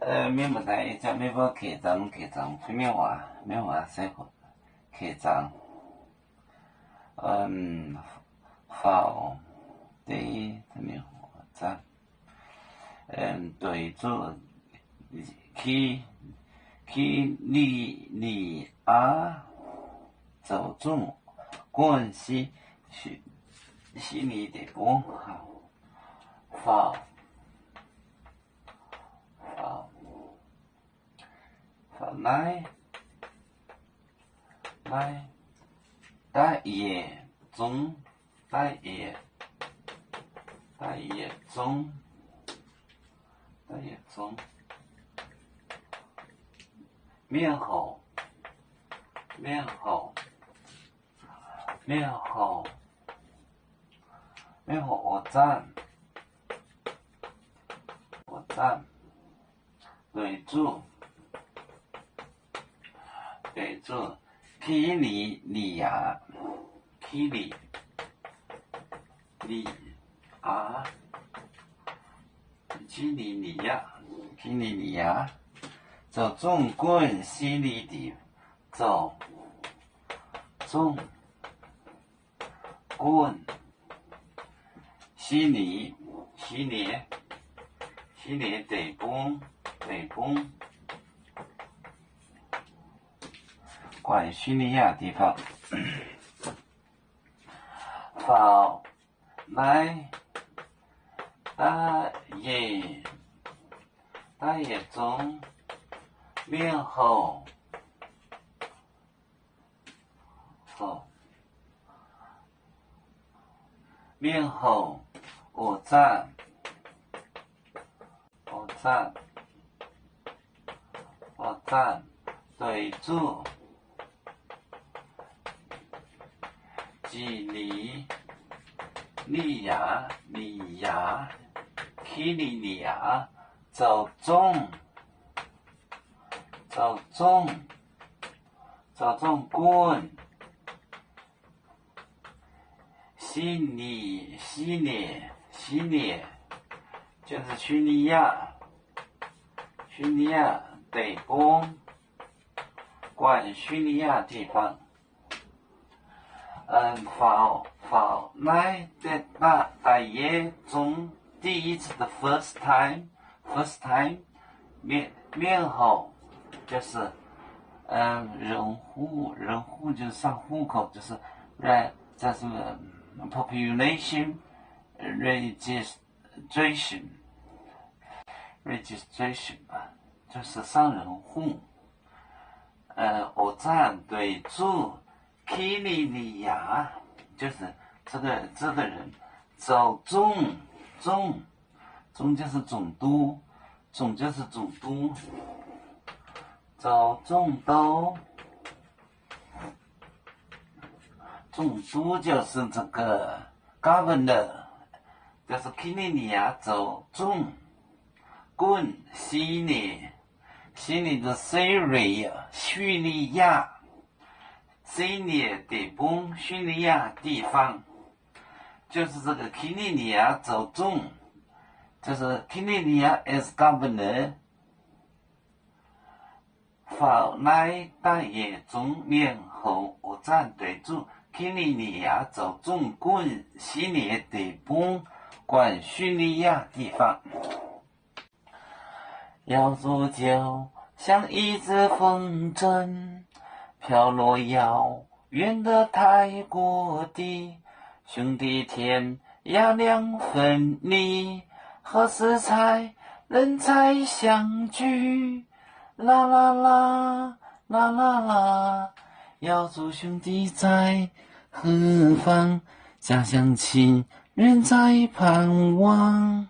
缅甸在叫美国客庄，非缅话生活客庄，法的缅话站，对住去尼亚走中关系悉尼的公好法来大业中面后我站对住基尼亚走中棍悉尼的走中棍悉尼地崩关于叙利亚地方法来大业中面后我站对住基尼亚走中棍悉尼就是叙利亚北部关叙利亚地方法来的大业中第一次的 first time 面后就是人户就是上户口，就是这是population registration 吧，就是上人户。我站对住基尼亚，就是这个人走中就是总督，走总督就是这个 governor， 就是基尼亚走中棍悉尼的 Syria 叙利亚悉尼地方叙利亚地方，就是这个基尼亚走中，就是基尼亚 as governor。法来大业中面后我站对住基尼亚走中棍悉尼地方关叙利亚地方。要煮酒像一只风筝飘落遥远的泰国地，兄弟天涯两分离，何时才能再相聚？啦啦啦啦啦啦，要祝兄弟在何方？家乡亲人在盼望。